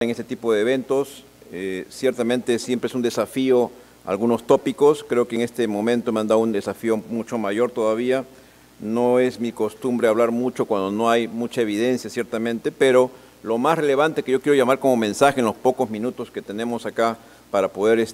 En este tipo de eventos. Ciertamente siempre es un desafío algunos tópicos. Creo que en este momento me han dado un desafío mucho mayor todavía. No es mi costumbre hablar mucho cuando no hay mucha evidencia, ciertamente, pero lo más relevante que yo quiero llamar como mensaje en los pocos minutos que tenemos acá para poder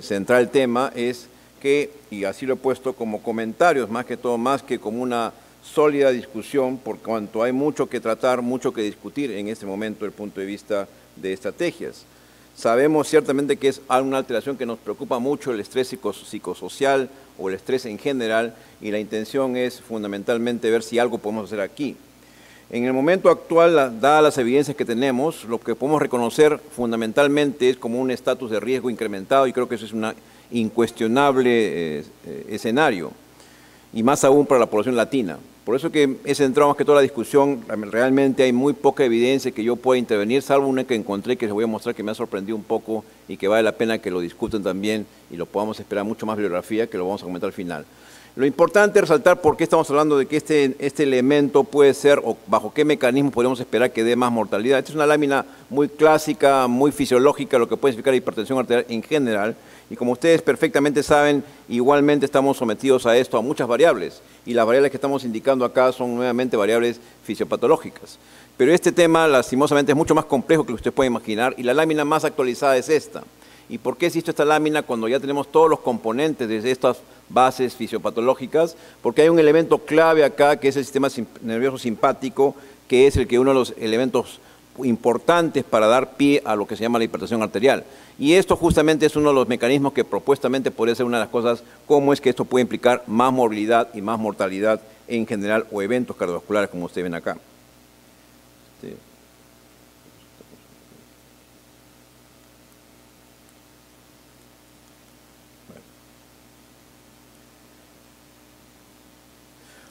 centrar el tema es que, y así lo he puesto como comentarios, más que todo, más que como una sólida discusión, por cuanto hay mucho que tratar, mucho que discutir en este momento desde el punto de vista de estrategias. Sabemos ciertamente que es una alteración que nos preocupa mucho, el estrés psicosocial o el estrés en general, y la intención es fundamentalmente ver si algo podemos hacer aquí. En el momento actual, dadas las evidencias que tenemos, lo que podemos reconocer fundamentalmente es como un estatus de riesgo incrementado, y creo que eso es un incuestionable escenario, y más aún para la población latina. Por eso que he centrado más que toda la discusión, realmente hay muy poca evidencia que yo pueda intervenir, salvo una que encontré que les voy a mostrar que me ha sorprendido un poco y que vale la pena que lo discutan también y lo podamos esperar mucho más bibliografía, que lo vamos a comentar al final. Lo importante es resaltar por qué estamos hablando de que este elemento puede ser, o bajo qué mecanismo podemos esperar que dé más mortalidad. Esta es una lámina muy clásica, muy fisiológica, lo que puede significar hipertensión arterial en general. Y como ustedes perfectamente saben, igualmente estamos sometidos a esto, a muchas variables. Y las variables que estamos indicando acá son nuevamente variables fisiopatológicas. Pero este tema, lastimosamente, es mucho más complejo que lo que usted puede imaginar, y la lámina más actualizada es esta. ¿Y por qué existe esta lámina cuando ya tenemos todos los componentes de estas bases fisiopatológicas? Porque hay un elemento clave acá, que es el sistema nervioso simpático, que es uno de los elementos importantes para dar pie a lo que se llama la hipertensión arterial. Y esto justamente es uno de los mecanismos que propuestamente podría ser una de las cosas, cómo es que esto puede implicar más morbilidad y más mortalidad en general, o eventos cardiovasculares, como ustedes ven acá.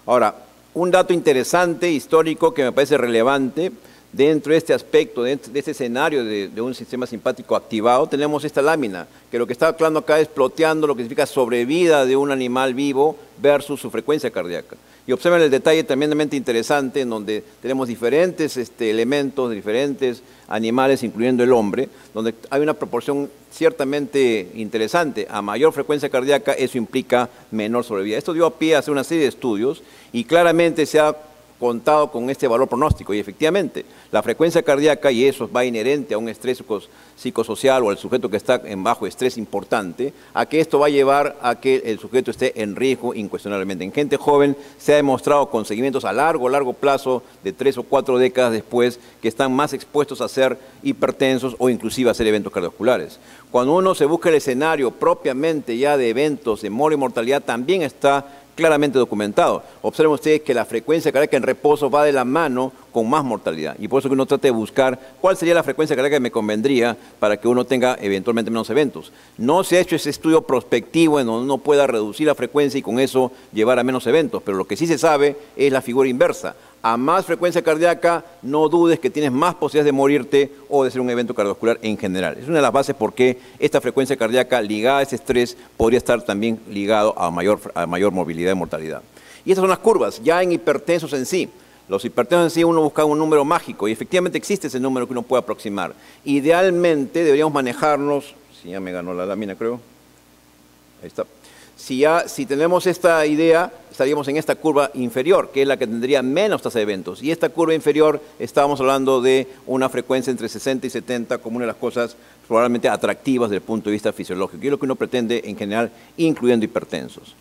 Ahora, un dato interesante, histórico, que me parece relevante, dentro de este aspecto, de este escenario de un sistema simpático activado, tenemos esta lámina, que lo que está hablando acá es ploteando lo que significa sobrevida de un animal vivo versus su frecuencia cardíaca. Y observen el detalle tremendamente interesante, en donde tenemos diferentes elementos de diferentes animales, incluyendo el hombre, donde hay una proporción ciertamente interesante. A mayor frecuencia cardíaca, eso implica menor sobrevida. Esto dio a pie a hacer una serie de estudios, y claramente se ha contado con este valor pronóstico, y efectivamente la frecuencia cardíaca, y eso va inherente a un estrés psicosocial o al sujeto que está en bajo estrés importante, a que esto va a llevar a que el sujeto esté en riesgo incuestionablemente. En gente joven se ha demostrado con seguimientos a largo plazo, de 3 o 4 décadas después, que están más expuestos a ser hipertensos o inclusive a hacer eventos cardiovasculares. Cuando uno se busca el escenario propiamente ya de eventos de muerte y mortalidad, también está claramente documentado. Observen ustedes que la frecuencia cardíaca en reposo va de la mano con más mortalidad, y por eso que uno trata de buscar cuál sería la frecuencia cardíaca que me convendría para que uno tenga eventualmente menos eventos. No se ha hecho ese estudio prospectivo en donde uno pueda reducir la frecuencia y con eso llevar a menos eventos, pero lo que sí se sabe es la figura inversa. A más frecuencia cardíaca, no dudes que tienes más posibilidades de morirte o de ser un evento cardiovascular en general. Es una de las bases por qué esta frecuencia cardíaca ligada a ese estrés podría estar también ligado a mayor movilidad y mortalidad. Y estas son las curvas, ya en hipertensos en sí. Los hipertensos en sí, uno busca un número mágico, y efectivamente existe ese número que uno puede aproximar. Idealmente deberíamos manejarnos, si ya me ganó la lámina creo, ahí está. Si tenemos esta idea, estaríamos en esta curva inferior, que es la que tendría menos tasa de eventos. Y esta curva inferior, estábamos hablando de una frecuencia entre 60 y 70 como una de las cosas probablemente atractivas desde el punto de vista fisiológico, y es lo que uno pretende en general, incluyendo hipertensos.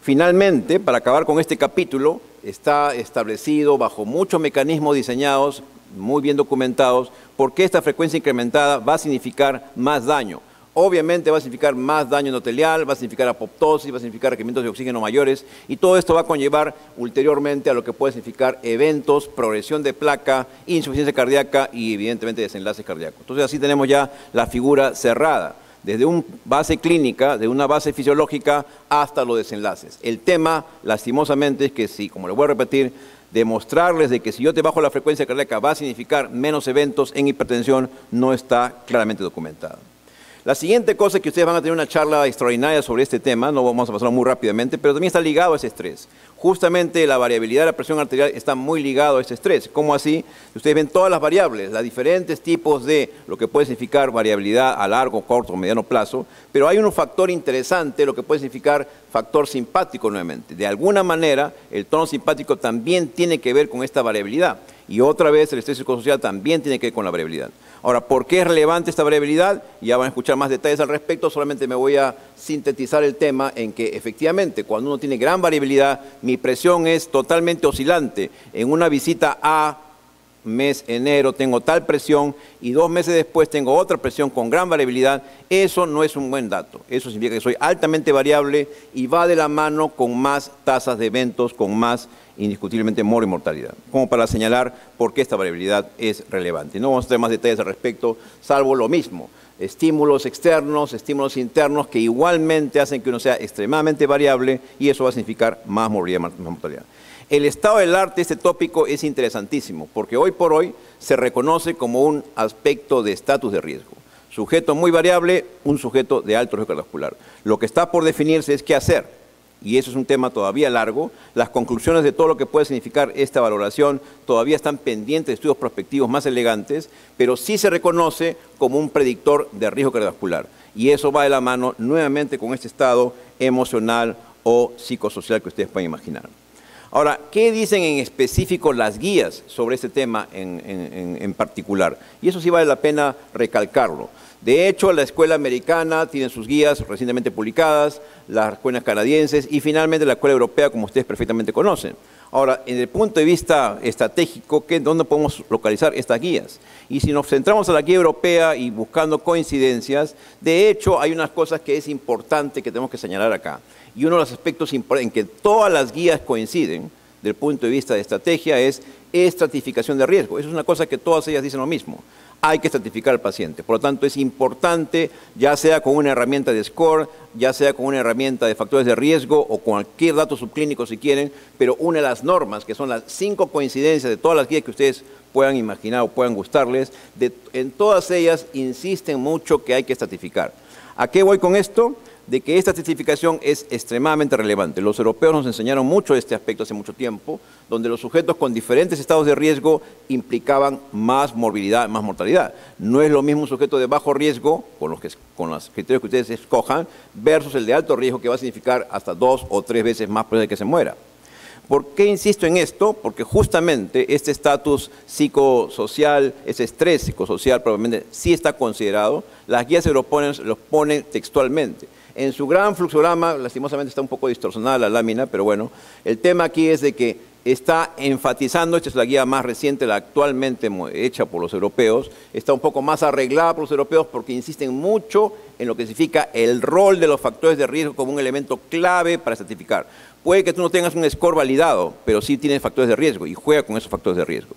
Finalmente, para acabar con este capítulo, está establecido bajo muchos mecanismos diseñados, muy bien documentados, por qué esta frecuencia incrementada va a significar más daño. Obviamente va a significar más daño endotelial, va a significar apoptosis, va a significar requerimientos de oxígeno mayores, y todo esto va a conllevar ulteriormente a lo que puede significar eventos, progresión de placa, insuficiencia cardíaca y evidentemente desenlaces cardíacos. Entonces así tenemos ya la figura cerrada, desde una base clínica, de una base fisiológica hasta los desenlaces. El tema, lastimosamente, es que si, como le voy a repetir, demostrarles de que si yo te bajo la frecuencia cardíaca va a significar menos eventos en hipertensión, no está claramente documentado. La siguiente cosa es que ustedes van a tener una charla extraordinaria sobre este tema, no vamos a pasarlo muy rápidamente, pero también está ligado a ese estrés. Justamente la variabilidad de la presión arterial está muy ligado a ese estrés. ¿Cómo así? Ustedes ven todas las variables, los diferentes tipos de lo que puede significar variabilidad a largo, corto o mediano plazo, pero hay un factor interesante, lo que puede significar factor simpático nuevamente. De alguna manera, el tono simpático también tiene que ver con esta variabilidad. Y otra vez, el estrés psicosocial también tiene que ver con la variabilidad. Ahora, ¿por qué es relevante esta variabilidad? Ya van a escuchar más detalles al respecto, solamente me voy a sintetizar el tema en que efectivamente cuando uno tiene gran variabilidad, mi presión es totalmente oscilante. En una visita a mes enero tengo tal presión y 2 meses después tengo otra presión con gran variabilidad, eso no es un buen dato. Eso significa que soy altamente variable y va de la mano con más tasas de eventos, con más indiscutiblemente muerte y mortalidad, como para señalar por qué esta variabilidad es relevante. No vamos a tener más detalles al respecto, salvo lo mismo, estímulos externos, estímulos internos que igualmente hacen que uno sea extremadamente variable y eso va a significar más movilidad, más mortalidad. El estado del arte, este tópico, es interesantísimo, porque hoy por hoy se reconoce como un aspecto de estatus de riesgo. Sujeto muy variable, un sujeto de alto riesgo cardiovascular. Lo que está por definirse es qué hacer. Y eso es un tema todavía largo. Las conclusiones de todo lo que puede significar esta valoración todavía están pendientes de estudios prospectivos más elegantes, pero sí se reconoce como un predictor de riesgo cardiovascular. Y eso va de la mano nuevamente con este estado emocional o psicosocial que ustedes pueden imaginar. Ahora, ¿qué dicen en específico las guías sobre este tema en particular? Y eso sí vale la pena recalcarlo. De hecho, la escuela americana tiene sus guías recientemente publicadas, las escuelas canadienses y finalmente la escuela europea, como ustedes perfectamente conocen. Ahora, en el punto de vista estratégico, ¿dónde podemos localizar estas guías? Y si nos centramos a la guía europea y buscando coincidencias, de hecho hay unas cosas que es importante que tenemos que señalar acá. Y uno de los aspectos en que todas las guías coinciden, del punto de vista de estrategia, es estratificación de riesgo. Eso es una cosa que todas ellas dicen lo mismo. Hay que estratificar al paciente. Por lo tanto, es importante, ya sea con una herramienta de score, ya sea con una herramienta de factores de riesgo o con cualquier dato subclínico si quieren, pero una de las normas, que son las 5 coincidencias de todas las guías que ustedes puedan imaginar o puedan gustarles, en todas ellas insisten mucho que hay que estratificar. ¿A qué voy con esto? De que esta estratificación es extremadamente relevante. Los europeos nos enseñaron mucho este aspecto hace mucho tiempo, donde los sujetos con diferentes estados de riesgo implicaban más morbilidad, más mortalidad. No es lo mismo un sujeto de bajo riesgo, con los criterios que ustedes escojan, versus el de alto riesgo, que va a significar hasta 2 o 3 veces más probable que se muera. ¿Por qué insisto en esto? Porque justamente este estatus psicosocial, ese estrés psicosocial probablemente sí está considerado. Las guías europeas los ponen textualmente. En su gran fluxograma, lastimosamente está un poco distorsionada la lámina, pero bueno, el tema aquí es de que está enfatizando, esta es la guía más reciente, la actualmente hecha por los europeos, está un poco más arreglada por los europeos porque insisten mucho en lo que significa el rol de los factores de riesgo como un elemento clave para estratificar. Puede que tú no tengas un score validado, pero sí tienes factores de riesgo y juega con esos factores de riesgo.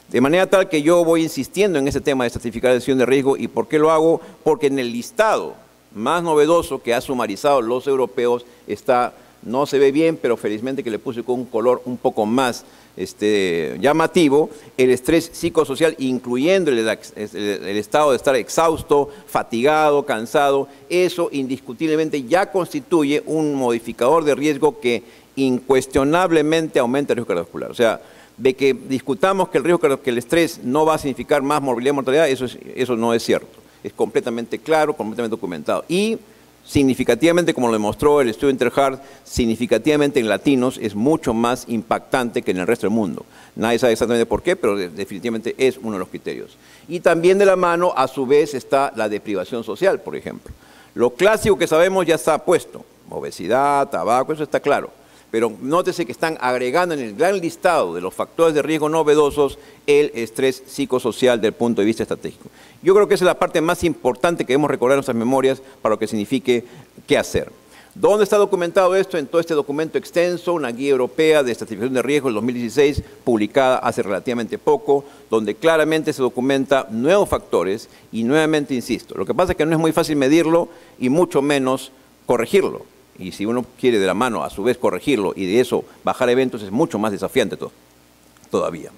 De manera tal que yo voy insistiendo en ese tema de estratificación de riesgo. ¿Y por qué lo hago? Porque en el listado más novedoso que ha sumarizado los europeos está, no se ve bien, pero felizmente que le puse con un color un poco más llamativo, el estrés psicosocial, incluyendo el estado de estar exhausto, fatigado, cansado. Eso indiscutiblemente ya constituye un modificador de riesgo que incuestionablemente aumenta el riesgo cardiovascular. O sea, de que discutamos que el estrés no va a significar más morbilidad y mortalidad, eso no es cierto. Es completamente claro, completamente documentado. Y significativamente, como lo demostró el estudio Interheart, significativamente en latinos es mucho más impactante que en el resto del mundo. Nadie sabe exactamente por qué, pero definitivamente es uno de los criterios. Y también de la mano, a su vez, está la deprivación social, por ejemplo. Lo clásico que sabemos ya está puesto. Obesidad, tabaco, eso está claro. Pero nótese que están agregando en el gran listado de los factores de riesgo novedosos el estrés psicosocial desde el punto de vista estratégico. Yo creo que esa es la parte más importante que debemos recordar en nuestras memorias para lo que signifique qué hacer. ¿Dónde está documentado esto? En todo este documento extenso, una guía europea de estratificación de riesgo del 2016, publicada hace relativamente poco, donde claramente se documenta nuevos factores y nuevamente insisto, lo que pasa es que no es muy fácil medirlo y mucho menos corregirlo. Y si uno quiere de la mano a su vez corregirlo y de eso bajar eventos es mucho más desafiante todavía.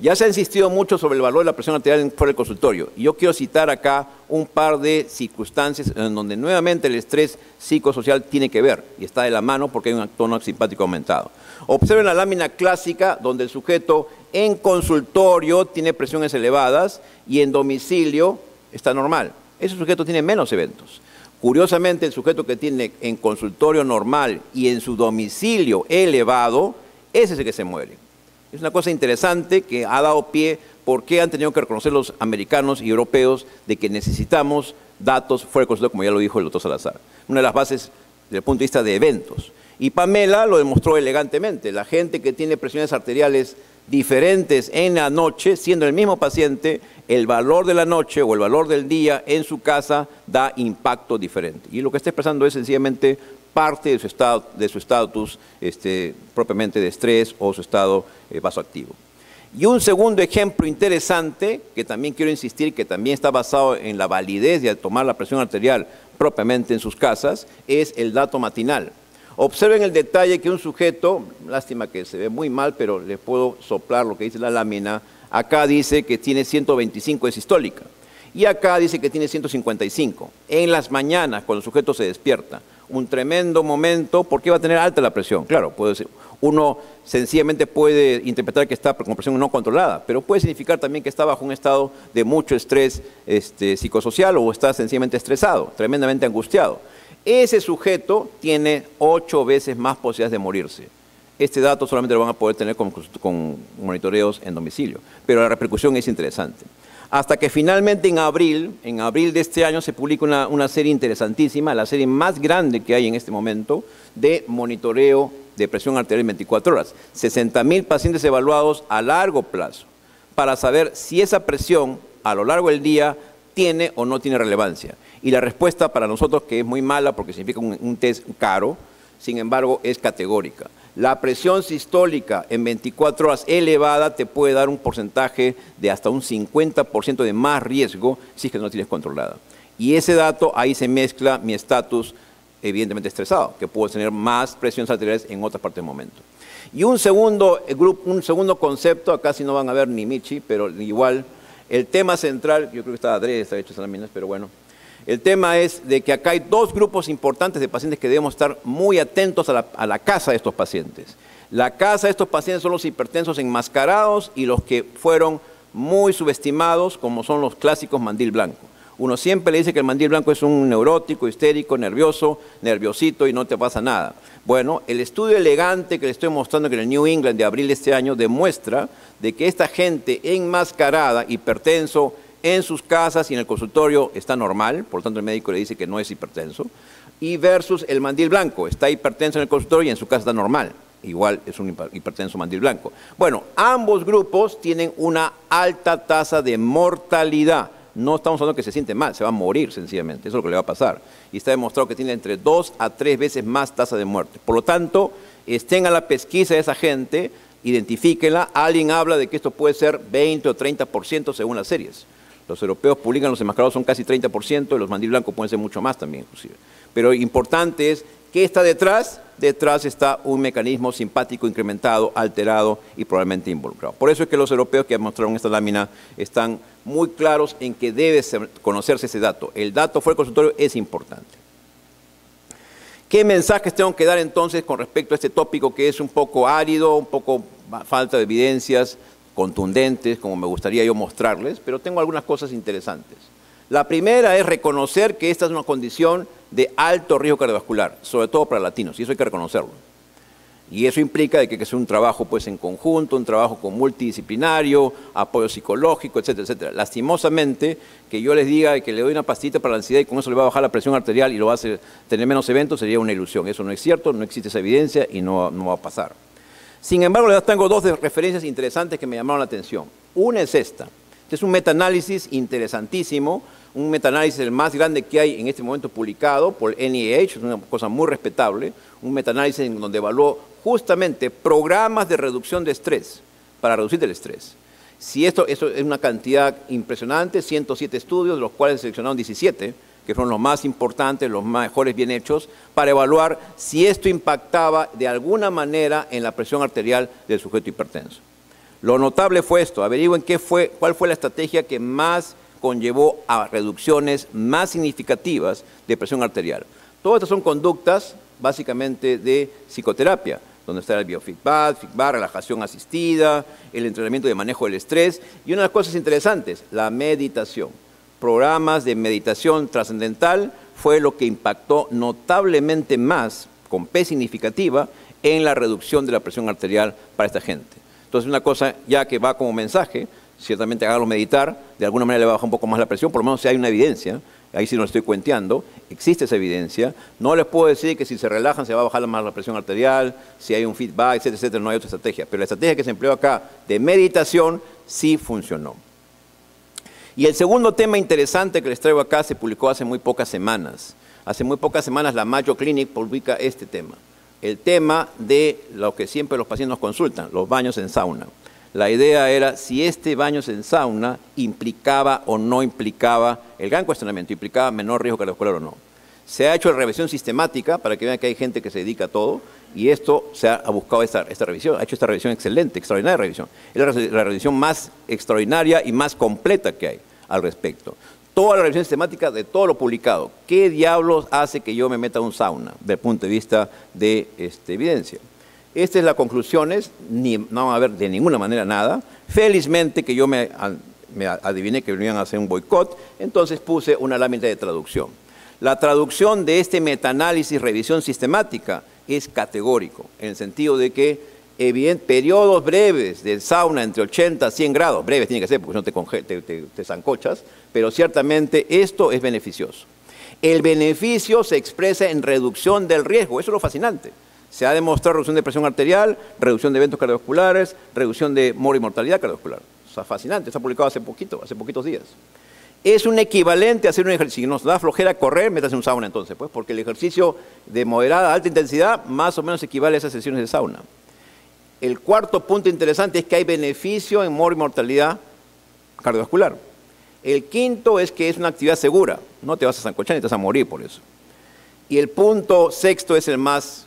Ya se ha insistido mucho sobre el valor de la presión arterial fuera del consultorio. Y yo quiero citar acá un par de circunstancias en donde nuevamente el estrés psicosocial tiene que ver y está de la mano porque hay un tono simpático aumentado. Observen la lámina clásica donde el sujeto en consultorio tiene presiones elevadas y en domicilio está normal. Ese sujeto tiene menos eventos. Curiosamente, el sujeto que tiene en consultorio normal y en su domicilio elevado, ese es el que se muere. Es una cosa interesante que ha dado pie por qué han tenido que reconocer los americanos y europeos de que necesitamos datos fuera del consultorio, como ya lo dijo el doctor Salazar. Una de las bases desde el punto de vista de eventos. Y Pamela lo demostró elegantemente. La gente que tiene presiones arteriales diferentes en la noche, siendo el mismo paciente, el valor de la noche o el valor del día en su casa da impacto diferente. Y lo que está expresando es sencillamente parte de su estatus propiamente de estrés o su estado vasoactivo. Y un segundo ejemplo interesante, que también quiero insistir, que también está basado en la validez de tomar la presión arterial propiamente en sus casas, es el dato matinal. Observen el detalle que un sujeto, lástima que se ve muy mal, pero les puedo soplar lo que dice la lámina, acá dice que tiene 125 de sistólica y acá dice que tiene 155. En las mañanas, cuando el sujeto se despierta, un tremendo momento, ¿por qué va a tener alta la presión? Claro, puede ser, uno sencillamente puede interpretar que está con presión no controlada, pero puede significar también que está bajo un estado de mucho estrés psicosocial o está sencillamente estresado, tremendamente angustiado. Ese sujeto tiene 8 veces más posibilidades de morirse. Este dato solamente lo van a poder tener con monitoreos en domicilio, pero la repercusión es interesante. Hasta que finalmente en abril de este año se publica una serie interesantísima, la serie más grande que hay en este momento, de monitoreo de presión arterial en 24 horas. 60.000 pacientes evaluados a largo plazo para saber si esa presión a lo largo del día tiene o no tiene relevancia. Y la respuesta para nosotros, que es muy mala porque significa un test caro, sin embargo, es categórica. La presión sistólica en 24 horas elevada te puede dar un porcentaje de hasta un 50% de más riesgo si es que no tienes controlada. Y ese dato, ahí se mezcla mi estatus evidentemente estresado, que puedo tener más presiones arteriales en otras partes del momento. Y un segundo concepto, acá sí no van a ver ni Michi, pero igual, el tema central, yo creo que está adrede, está hecho esas láminas, pero bueno. El tema es de que acá hay 2 grupos importantes de pacientes que debemos estar muy atentos a la casa de estos pacientes. La casa de estos pacientes son los hipertensos enmascarados y los que fueron muy subestimados, como son los clásicos mandil blanco. Uno siempre le dice que el mandil blanco es un neurótico, histérico, nervioso, nerviosito y no te pasa nada. Bueno, el estudio elegante que le estoy mostrando que en el New England de abril de este año demuestra de que esta gente enmascarada, hipertenso, en sus casas y en el consultorio está normal, por lo tanto el médico le dice que no es hipertenso, y versus el mandil blanco, está hipertenso en el consultorio y en su casa está normal, igual es un hipertenso mandil blanco. Bueno, ambos grupos tienen una alta tasa de mortalidad, no estamos hablando que se siente mal, se va a morir sencillamente, eso es lo que le va a pasar, y está demostrado que tiene entre 2 a 3 veces más tasa de muerte. Por lo tanto, estén a la pesquisa de esa gente, identifíquenla, alguien habla de que esto puede ser 20 o 30% según las series. Los europeos publican, los enmascarados son casi 30%, y los mandil blancos pueden ser mucho más también, inclusive. Pero importante es, ¿qué está detrás? Detrás está un mecanismo simpático incrementado, alterado y probablemente involucrado. Por eso es que los europeos que mostraron esta lámina están muy claros en que debe conocerse ese dato. El dato fuera del consultorio es importante. ¿Qué mensajes tengo que dar entonces con respecto a este tópico que es un poco árido, un poco falta de evidencias contundentes, como me gustaría yo mostrarles, pero tengo algunas cosas interesantes. La primera es reconocer que esta es una condición de alto riesgo cardiovascular, sobre todo para latinos, y eso hay que reconocerlo. Y eso implica de que hay que hacer un trabajo pues, en conjunto, un trabajo con multidisciplinario, apoyo psicológico, etcétera, etcétera. Lastimosamente, que yo les diga que le doy una pastillita para la ansiedad y con eso le va a bajar la presión arterial y lo va a hacer tener menos eventos, sería una ilusión. Eso no es cierto, no existe esa evidencia y no va a pasar. Sin embargo, les tengo 2 referencias interesantes que me llamaron la atención. Una es esta. Este es un metaanálisis interesantísimo, un metaanálisis el más grande que hay en este momento publicado por NIH, es una cosa muy respetable, un metaanálisis en donde evaluó justamente programas de reducción de estrés, para reducir el estrés. Si esto es una cantidad impresionante, 107 estudios, de los cuales se seleccionaron 17, que fueron los más importantes, los mejores bien hechos, para evaluar si esto impactaba de alguna manera en la presión arterial del sujeto hipertenso. Lo notable fue esto, averigüen cuál fue la estrategia que más conllevó a reducciones más significativas de presión arterial. Todas estas son conductas básicamente de psicoterapia, donde está el biofeedback, relajación asistida, el entrenamiento de manejo del estrés y una de las cosas interesantes, la meditación. Programas de meditación trascendental fue lo que impactó notablemente más, con P significativa, en la reducción de la presión arterial para esta gente. Entonces, una cosa ya que va como mensaje, ciertamente háganlo meditar, de alguna manera le va a bajar un poco más la presión, por lo menos si hay una evidencia, ahí sí no lo estoy cuenteando, existe esa evidencia. No les puedo decir que si se relajan se va a bajar más la presión arterial, si hay un feedback, etcétera, etcétera, no hay otra estrategia. Pero la estrategia que se empleó acá de meditación sí funcionó. Y el segundo tema interesante que les traigo acá se publicó hace muy pocas semanas. Hace muy pocas semanas la Mayo Clinic publica este tema. El tema de lo que siempre los pacientes nos consultan, los baños en sauna. La idea era si este baño en sauna implicaba o no implicaba, el gran cuestionamiento, implicaba menor riesgo cardiovascular o no. Se ha hecho la revisión sistemática para que vean que hay gente que se dedica a todo y esto se ha buscado esta revisión, ha hecho esta revisión excelente, extraordinaria revisión. Es la revisión más extraordinaria y más completa que hay al respecto. Toda la revisión sistemática de todo lo publicado. ¿Qué diablos hace que yo me meta a un sauna desde el punto de vista de evidencia? Estas son las conclusiones, no va a haber de ninguna manera nada. Felizmente que yo me adiviné que venían a hacer un boicot, entonces puse una lámina de traducción. La traducción de este metaanálisis, revisión sistemática, es categórico, en el sentido de que periodos breves de sauna entre 80 a 100 grados, breves tiene que ser porque no te zancochas, pero ciertamente esto es beneficioso. El beneficio se expresa en reducción del riesgo, eso es lo fascinante. Se ha demostrado reducción de presión arterial, reducción de eventos cardiovasculares, reducción de mortalidad cardiovascular. O sea, fascinante, está publicado hace poquitos días. Es un equivalente a hacer un ejercicio. Si nos da flojera correr, métase en un sauna entonces, pues, porque el ejercicio de moderada a alta intensidad más o menos equivale a esas sesiones de sauna. El cuarto punto interesante es que hay beneficio en mortalidad cardiovascular. El quinto es que es una actividad segura. No te vas a zancochar ni te vas a morir por eso. Y el punto sexto es el más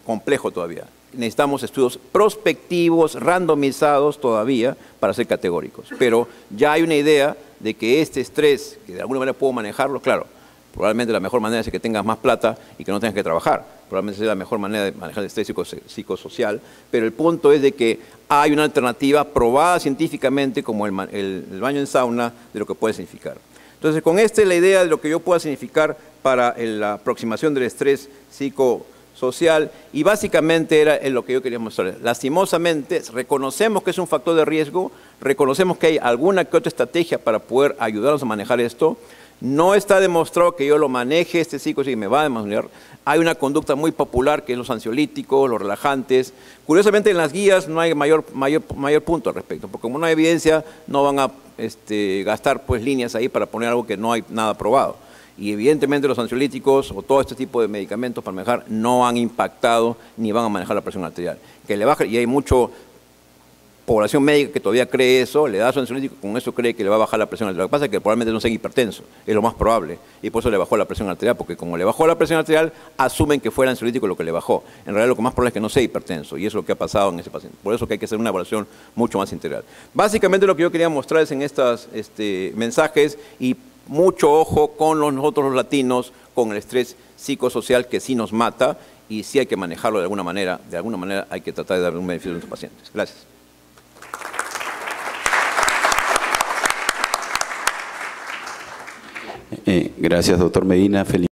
complejo todavía. Necesitamos estudios prospectivos, randomizados todavía para ser categóricos. Pero ya hay una idea de que este estrés, que de alguna manera puedo manejarlo, claro, probablemente la mejor manera es que tengas más plata y que no tengas que trabajar. Probablemente sea la mejor manera de manejar el estrés psicosocial, pero el punto es de que hay una alternativa probada científicamente como el baño en sauna de lo que puede significar. Entonces, con esta es la idea de lo que yo pueda significar para la aproximación del estrés psicosocial y básicamente era lo que yo quería mostrar. Lastimosamente, reconocemos que es un factor de riesgo, reconocemos que hay alguna que otra estrategia para poder ayudarnos a manejar esto. No está demostrado que yo lo maneje este psicosocial y me va a demostrar. Hay una conducta muy popular que es los ansiolíticos, los relajantes. Curiosamente en las guías no hay mayor punto al respecto, porque como no hay evidencia no van a gastar pues líneas ahí para poner algo que no hay nada probado. Y evidentemente los ansiolíticos o todo este tipo de medicamentos para manejar no han impactado ni van a manejar la presión arterial. Que le baja, y hay mucha población médica que todavía cree eso, le da su ansiolítico, con eso cree que le va a bajar la presión arterial. Lo que pasa es que probablemente no sea hipertenso, es lo más probable, y por eso le bajó la presión arterial, porque como le bajó la presión arterial, asumen que fue el ansiolítico lo que le bajó. En realidad lo que más probable es que no sea hipertenso, y eso es lo que ha pasado en ese paciente. Por eso que hay que hacer una evaluación mucho más integral. Básicamente lo que yo quería mostrarles en estos mensajes, y mucho ojo con nosotros los latinos, con el estrés psicosocial que sí nos mata, y sí hay que manejarlo de alguna manera hay que tratar de dar un beneficio a nuestros pacientes. Gracias. Gracias, doctor Medina.